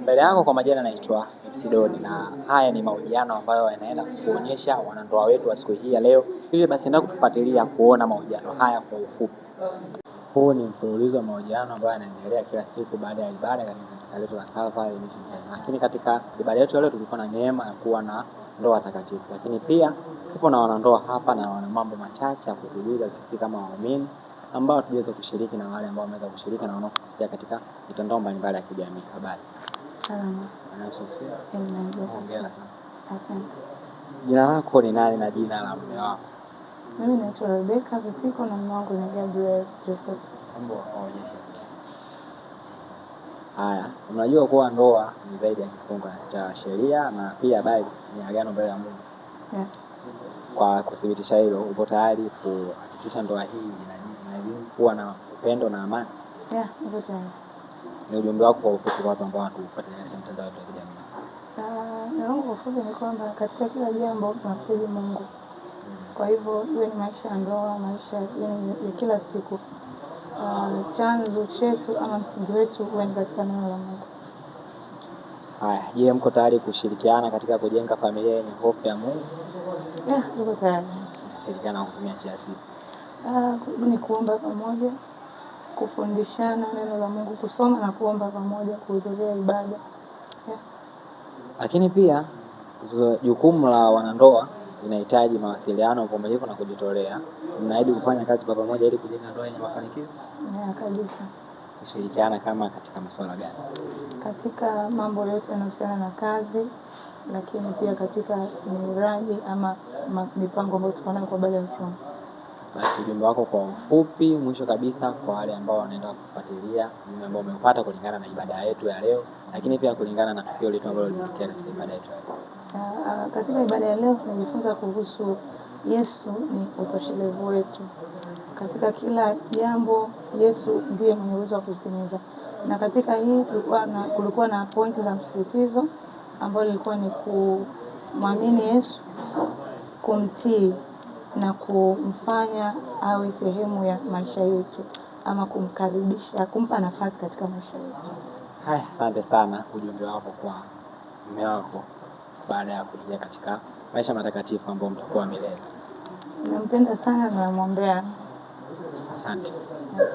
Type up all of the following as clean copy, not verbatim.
Mbele yako kwa majina naitwa Epsidoni na haya ni mahojiano ambayo yanaenda kuonyesha wanandoa wetu wa siku hii ya leo. Hivyo basi endelea kutufuatilia kuona mahojiano haya kwa ufupi. Huu ni mfululizo wa mahojiano ambayo yanaendelea kila siku baada ya ibada katika kanisa letu la Calvary Mission Center. Lakini katika ibada yetu leo tulikuwa na neema ya kuwa na ndoa takatifu. Lakini pia tupo na wanandoa hapa na wana mambo machache ya kutujuza sisi kama waumini ambao tuweze kushiriki na wale ambao wameweza kushiriki na wanaofuatilia katika mitandao mbalimbali ya kijamii. Habari. Salama. Hongera sana. Asante. Jina lako ni nani na jina la mume wako? Mimi naitwa Rebecca Vitiko na mume wangu ni Gabriel Joseph. Mambo waonyeshe. Haya, unajua kuwa ndoa ni zaidi ya kifungo cha sheria na pia bali ni agano mbele ya Mungu. Yeah. Kwa kuthibitisha hilo, upo tayari kuhakikisha ndoa hii inazidi kuwa na upendo na amani? Yeah, upo tayari. Ni ujumbe wako kwa ufupi kwa watu ambao wanatufuatilia katika mitandao ya kijamii? Neno langu kwa ufupi ni kwamba katika kila jambo tunahitaji Mungu. Kwa hivyo iwe ni maisha ya ndoa, maisha ya kila siku, chanzo chetu ama msingi wetu uwe ni katika neno la Mungu. Haya, je, mko tayari kushirikiana katika kujenga familia yenye hofu ya Mungu? Yeah, tuko tayari. Kushirikiana kutumia njia zipi? Ni kuomba pamoja, kufundishana neno la Mungu, kusoma na kuomba pamoja, kuhudhuria ibada. Yeah. Lakini pia jukumu la wanandoa linahitaji mawasiliano, uvumilivu na kujitolea. Mnaahidi kufanya kazi kwa pamoja ili kujenga ndoa yenye mafanikio? Yeah, kabisa. Kushirikiana kama katika masuala gani? Katika mambo yote yanayohusiana na kazi, lakini pia katika miradi ama mipango ambayo tuko nayo kwa baada ya uchumi. Basi ujumbe wako kwa ufupi mwisho kabisa kwa wale ambao wanaenda kufuatilia ujumbe ambao umepata kulingana na ibada yetu ya leo, lakini pia kulingana na tukio letu ambalo lilitokea katika ibada yetu. Katika ibada ya leo tunajifunza kuhusu Yesu ni utoshelevu wetu. Katika kila jambo Yesu ndiye mwenye uwezo wa kutimiza. Na katika hii kulikuwa na pointi za msisitizo ambayo ilikuwa ni kumwamini Yesu, kumtii na kumfanya awe sehemu ya maisha yetu ama kumkaribisha, kumpa nafasi katika maisha yetu. Haya, asante sana. Ujumbe wako kwa mume wako baada ya kuingia katika maisha matakatifu ambayo mtakuwa milele? Nampenda sana na namwombea. Asante.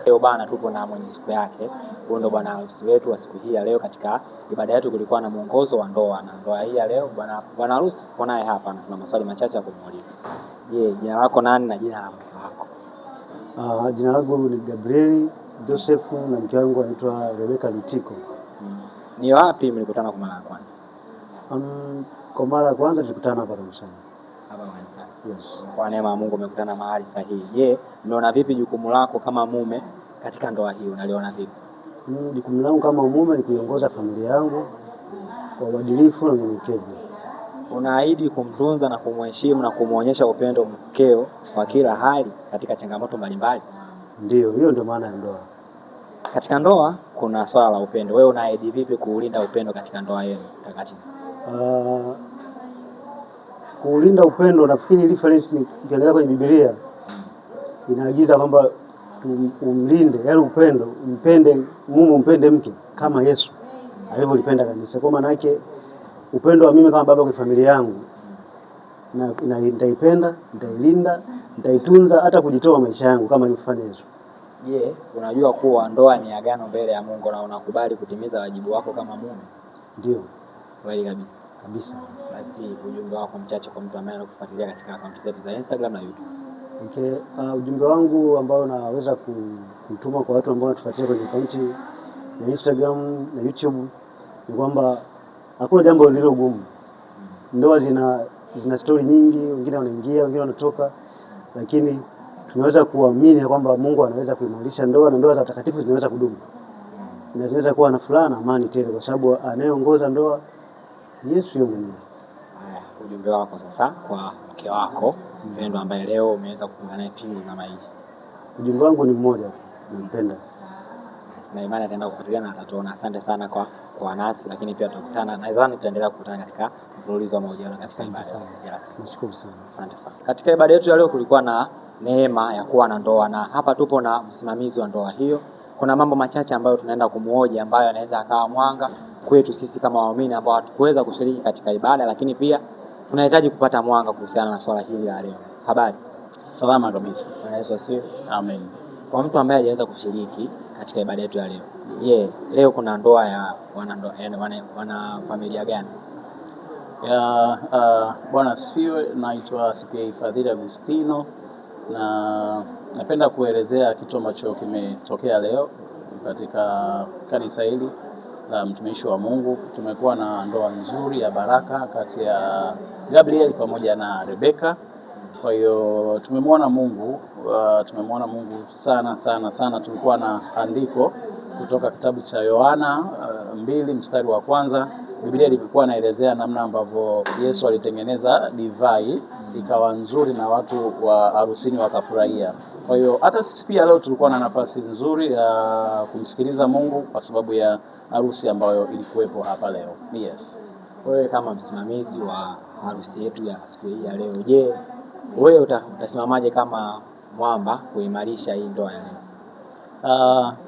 Leo bana tupo na mwenye siku yake. Huyo ndo bwana harusi wetu wa siku hii ya leo. Katika ibada yetu kulikuwa na mwongozo wa ndoa, na ndoa hii ya leo bwana harusi tuko naye hapa na tuna maswali machache ya kumuuliza. Je, jina lako nani na jina la mke wako? Jina langu ni Gabriel Joseph na mke wangu anaitwa Rebecca Vitiko. Ni wapi mlikutana kwa mara ya kwanza? Kwa mara ya kwanza tulikutana hapa kanisani. Hapa kanisani. Yes. Kwa neema ya Mungu umekutana mahali sahihi. Je, unaona vipi jukumu lako kama mume katika ndoa hii? Unaliona vipi? Jukumu langu kama mume ni kuiongoza familia yangu kwa uadilifu na unyenyekevu. Unaahidi kumtunza na kumheshimu na kumuonyesha upendo mkeo kwa kila hali katika changamoto mbalimbali? Ndio, hiyo ndio maana ya ndoa. Katika ndoa kuna swala la upendo. Wewe unaahidi vipi kuulinda upendo katika ndoa yenu takatifu? Kuulinda upendo, nafikiri reference ukiangalia kwenye Biblia inaagiza kwamba umlinde, yaani upendo, mume mpende mke kama Yesu alivyolipenda kanisa. Kwa maana yake upendo wa mimi kama baba kwa familia yangu na nitaipenda, nitailinda, nitaitunza hata kujitoa maisha yangu kama alivyofanya Yesu. Je, unajua kuwa ndoa ni agano mbele ya Mungu na unakubali kutimiza wajibu wako kama mume? Ndio. Kweli Kabisa. Basi ujumbe wako mchache kwa mtu ambaye anakufuatilia katika akaunti zetu za Instagram na YouTube. Okay, ujumbe wangu ambao naweza kutuma kwa watu ambao wanatufuatilia kwenye akaunti ya Instagram na YouTube ni kwamba hakuna jambo lililo gumu. Ndoa zina story nyingi, wengine wanaingia, wengine wanatoka, lakini tunaweza kuamini kwamba Mungu anaweza kuimarisha ndoa na ndoa za watakatifu zinaweza kudumu. Na zinaweza kuwa na furaha na amani tele kwa sababu anayeongoza ndoa ni Yesu mwenyewe. Haya, ujumbe wako sasa kwa mke wako mpendwa ambaye leo umeweza kufunga naye pingu za maisha. Ujumbe wangu ni mmoja, nampenda. Na imani ataenda kufuatilia na atatuona. Asante sana kwa nasi, lakini pia tutakutana. Nadhani tutaendelea kukutana katika mfululizo wa mahojiano katika ibada ya siku. Nashukuru sana. Asante sana. Katika ibada yetu ya leo kulikuwa na neema ya kuwa na ndoa, na hapa tupo na msimamizi wa ndoa hiyo. Kuna mambo machache ambayo tunaenda kumuhoji ambayo anaweza akawa mwanga kwetu sisi kama waumini ambao hatukuweza kushiriki katika ibada, lakini pia tunahitaji kupata mwanga kuhusiana na swala hili la leo. Habari? Salama kabisa. Bwana Yesu asifiwe. Amen. Kwa mtu ambaye hajaweza kushiriki katika ibada yetu ya leo, je, leo kuna ndoa ya wana familia gani? Bwana asifiwe. Naitwa CPA Fadhili Agustino na napenda kuelezea kitu ambacho kimetokea leo katika kanisa hili la mtumishi wa Mungu. Tumekuwa na ndoa nzuri ya baraka kati ya Gabriel pamoja na Rebecca. Kwa hiyo tumemwona Mungu sana. Tulikuwa na andiko kutoka kitabu cha Yohana 2 mstari wa kwanza. Biblia ilikuwa inaelezea namna ambavyo Yesu alitengeneza divai ikawa nzuri na watu wa harusini wakafurahia. Kwa hiyo hata sisi pia leo tulikuwa na nafasi nzuri ya kumsikiliza Mungu kwa sababu ya harusi ambayo ilikuwepo hapa leo. Yes. Wewe kama msimamizi wa harusi yetu ya siku hii ya leo, je, wewe utasimamaje kama mwamba kuimarisha hii ndoa ya leo?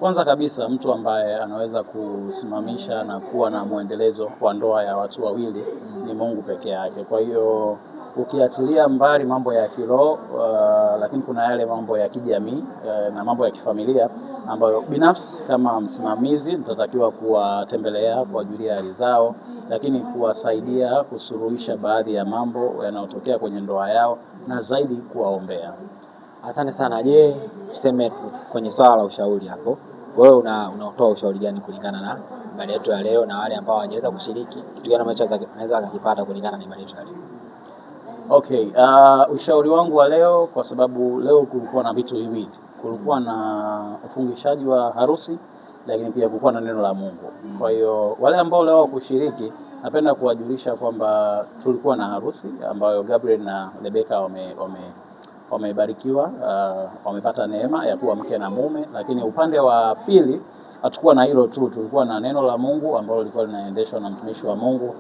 Kwanza kabisa mtu ambaye anaweza kusimamisha na kuwa na mwendelezo wa ndoa ya watu wawili ni Mungu peke yake. Kwa hiyo ukiachilia mbali mambo ya kiroho, lakini kuna yale mambo ya kijamii na mambo ya kifamilia ambayo binafsi kama msimamizi nitatakiwa kuwatembelea, kuwajulia hali zao, lakini kuwasaidia kusuluhisha baadhi ya mambo yanayotokea kwenye ndoa yao na zaidi kuwaombea. Asante sana. Je, tuseme kwenye swala la ushauri hapo, wewe unatoa ushauri gani kulingana na ibada yetu ya leo, na wale ambao hawajaweza kushiriki, kitu gani ambacho wanaweza wakakipata kulingana na ibada yetu ya leo? Okay, ushauri wangu wa leo, kwa sababu leo kulikuwa na vitu viwili. Kulikuwa na ufungishaji wa harusi, lakini pia kulikuwa na neno la Mungu. Kwa hiyo wale ambao leo kushiriki, napenda kuwajulisha kwamba tulikuwa na harusi ambayo Gabriel na Rebecca wamebarikiwa, wamepata neema ya kuwa mke na mume. Lakini upande wa pili hatukuwa na hilo tu, tulikuwa na neno la Mungu ambalo lilikuwa linaendeshwa na mtumishi wa Mungu.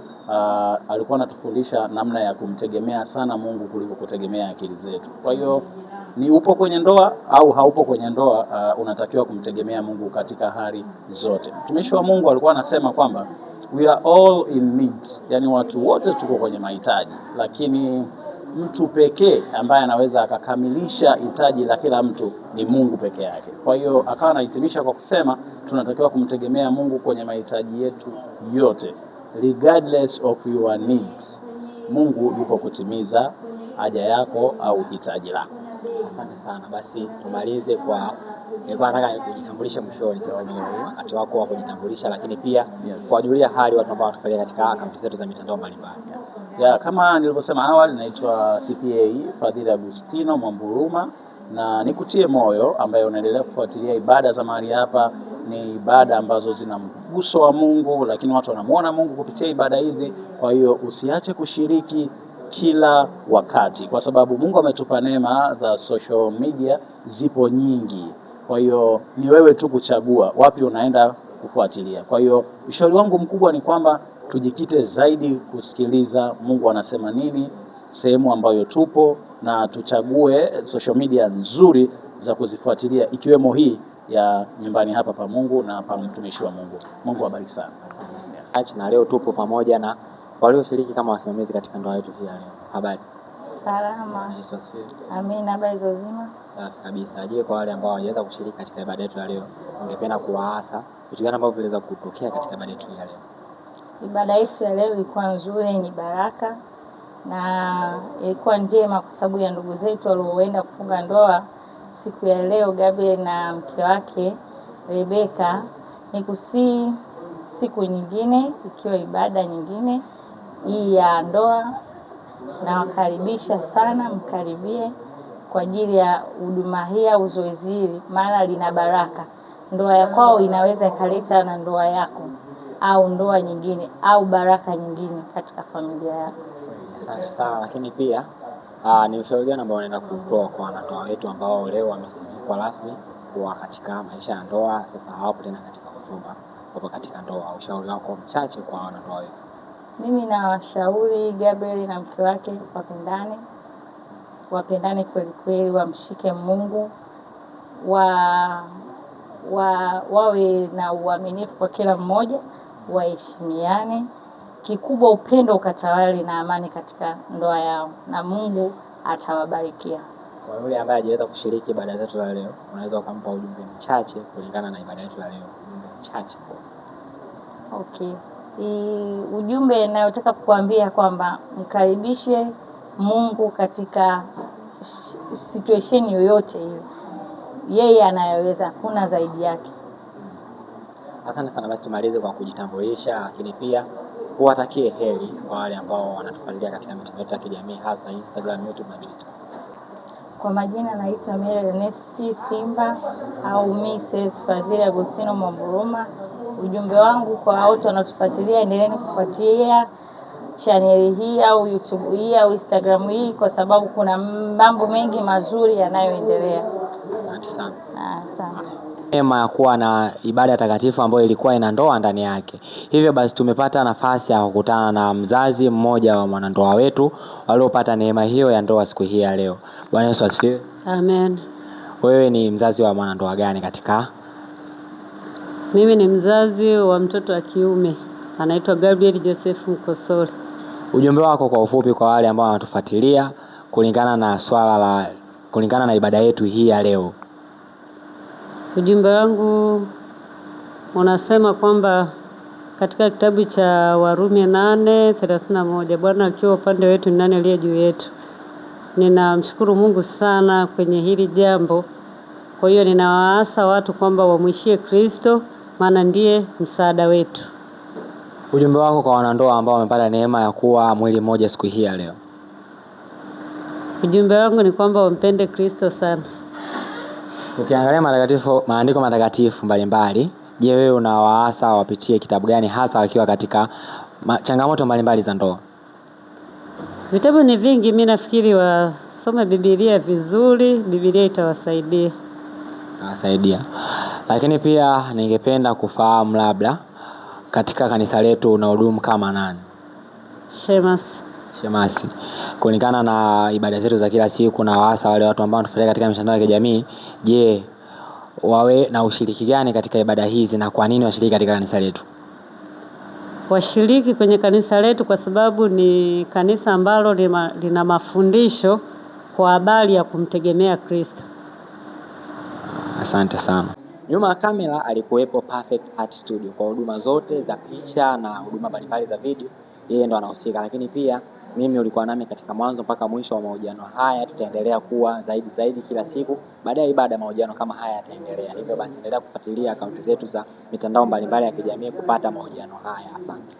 Alikuwa anatufundisha namna ya kumtegemea sana Mungu kuliko kutegemea akili zetu. Kwa hiyo ni upo kwenye ndoa au haupo kwenye ndoa, unatakiwa kumtegemea Mungu katika hali zote. Mtumishi wa Mungu alikuwa anasema kwamba we are all in need, yani watu wote tuko kwenye mahitaji, lakini mtu pekee ambaye anaweza akakamilisha hitaji la kila mtu ni Mungu peke yake. Kwa hiyo akawa anahitimisha kwa kusema tunatakiwa kumtegemea Mungu kwenye mahitaji yetu yote, regardless of your needs. Mungu yuko kutimiza haja yako au hitaji lako. Asante sana. Basi tumalize kwa nilikuwa nataka kujitambulisha mwishoni, sasa ni wakati wako wa kujitambulisha, lakini pia kuwajulia hali watu ambao watufuatilia katika akaunti zetu za mitandao mbalimbali. Kama nilivyosema awali, naitwa CPA Fadhili Agustino Mwamburuma, na nikutie moyo ambaye unaendelea kufuatilia ibada za mahali hapa. Ni ibada ambazo zina mguso wa Mungu, lakini watu wanamuona Mungu kupitia ibada hizi. Kwa hiyo usiache kushiriki kila wakati, kwa sababu Mungu ametupa neema za social media, zipo nyingi. Kwa hiyo ni wewe tu kuchagua wapi unaenda kufuatilia. Kwa hiyo ushauri wangu mkubwa ni kwamba tujikite zaidi kusikiliza Mungu anasema nini sehemu ambayo tupo, na tuchague social media nzuri za kuzifuatilia, ikiwemo hii ya nyumbani hapa pa Mungu na pa mtumishi wa Mungu. Mungu abariki sana. Na leo tupo pamoja na walioshiriki kama wasimamizi katika ndoa yetu hii ya leo. Habari? Salama. Yesu asifiwe. Amina. Habari za uzima? Safi kabisa. Je, kwa wale ambao hawajaweza kushiriki katika ibada yetu ya leo, ungependa kuwaasa vitu gani ambavyo vinaweza kutokea katika ibada yetu ya leo? Ibada yetu ya leo ilikuwa nzuri, ni baraka na ilikuwa njema kwa sababu ya ndugu zetu walioenda kufunga ndoa siku ya leo, Gabriel na mke wake Rebecca. Nikusii siku nyingine ikiwa ibada nyingine hii ya ndoa, na wakaribisha sana, mkaribie kwa ajili ya huduma hii au zoezi hili, maana lina baraka. Ndoa ya kwao inaweza ikaleta na ndoa yako au ndoa nyingine au baraka nyingine katika familia yako. Asante sana. Lakini pia ni ushauri gani ambao unaenda kutoa kwa wanandoa wetu ambao leo wamesimikwa rasmi kuwa katika maisha ya ndoa, sasa hawapo tena katika uchumba, wapo katika ndoa? Ushauri wako mchache kwa wanandoa wetu. Mimi nawashauri Gabriel na mke wake wapendane kweli kweli, wamshike Mungu, wawe na uaminifu kwa kila mmoja, waheshimiane, kikubwa upendo ukatawali na amani katika ndoa yao, na Mungu atawabarikia. Kwa yule ambaye hajaweza kushiriki ibada zetu za leo, unaweza ukampa ujumbe mchache kulingana na ibada yetu ya leo? Ujumbe mchache. Okay. Ujumbe ninayotaka kukuambia kwamba mkaribishe Mungu katika situation yoyote hiyo. Yeye anayeweza, hakuna zaidi yake. Asante sana. Basi tumalize kwa kujitambulisha, lakini pia uwatakie heri kwa wale ambao wanatufuatilia katika mitandao ya kijamii hasa Instagram, YouTube na Twitter. Kwa majina naitwa Mary Ernest Simba au Mrs. Fazili Agostino Mwamburuma. Ujumbe wangu kwa wote wanatufuatilia, endeleeni kufuatilia channel hii au YouTube hii au Instagram hii, kwa sababu kuna mambo mengi mazuri yanayoendelea. Asante sana. Asante. Neema ya kuwa na ibada takatifu ambayo ilikuwa ina ndoa ndani yake. Hivyo basi tumepata nafasi ya kukutana na mzazi mmoja wa mwanandoa wetu waliopata neema hiyo ya ndoa siku hii ya leo. Bwana Yesu asifiwe. Amen. Wewe ni mzazi wa mwanandoa gani katika? Mimi ni mzazi wa mtoto wa kiume, anaitwa Gabriel Joseph Mkosole. Ujumbe wako kwa ufupi kwa wale ambao wanatufuatilia kulingana na ibada yetu hii ya leo? Ujumbe wangu unasema kwamba katika kitabu cha Warumi 8:31, Bwana akiwa upande wetu ni nani aliye juu yetu? Ninamshukuru Mungu sana kwenye hili jambo. Kwa hiyo ninawaasa watu kwamba wamwishie Kristo, maana ndiye msaada wetu. Ujumbe wako kwa wanandoa ambao wamepata neema ya kuwa mwili mmoja siku hii ya leo? Ujumbe wangu ni kwamba wampende Kristo sana. Ukiangalia maandiko matakatifu mbalimbali, je, wewe unawaasa wapitie kitabu gani hasa wakiwa katika changamoto mbalimbali za ndoa? Vitabu ni vingi, mimi nafikiri wasome Biblia vizuri, Biblia itawasaidia. Lakini pia ningependa kufahamu labda katika kanisa letu unahudumu kama nani? Shemasi. Kulingana na ibada zetu za kila siku na waasa wale watu ambao wanafuatilia katika mitandao ya kijamii, je, wawe na ushiriki gani katika ibada hizi na kwa nini washiriki katika kanisa letu? Washiriki kwenye kanisa letu kwa sababu ni kanisa ambalo lina mafundisho kwa habari ya kumtegemea Kristo. Asante sana. Nyuma ya kamera alikuwepo Perfect Art Studio kwa huduma zote za picha na huduma mbalimbali za video, yeye ndo anahusika. Lakini pia mimi ulikuwa nami katika mwanzo mpaka mwisho wa mahojiano haya. Tutaendelea kuwa zaidi kila siku. Baada ya ibada mahojiano kama haya yataendelea. Hivyo basi endelea kufuatilia akaunti zetu za mitandao mbalimbali ya kijamii kupata mahojiano haya. Asante.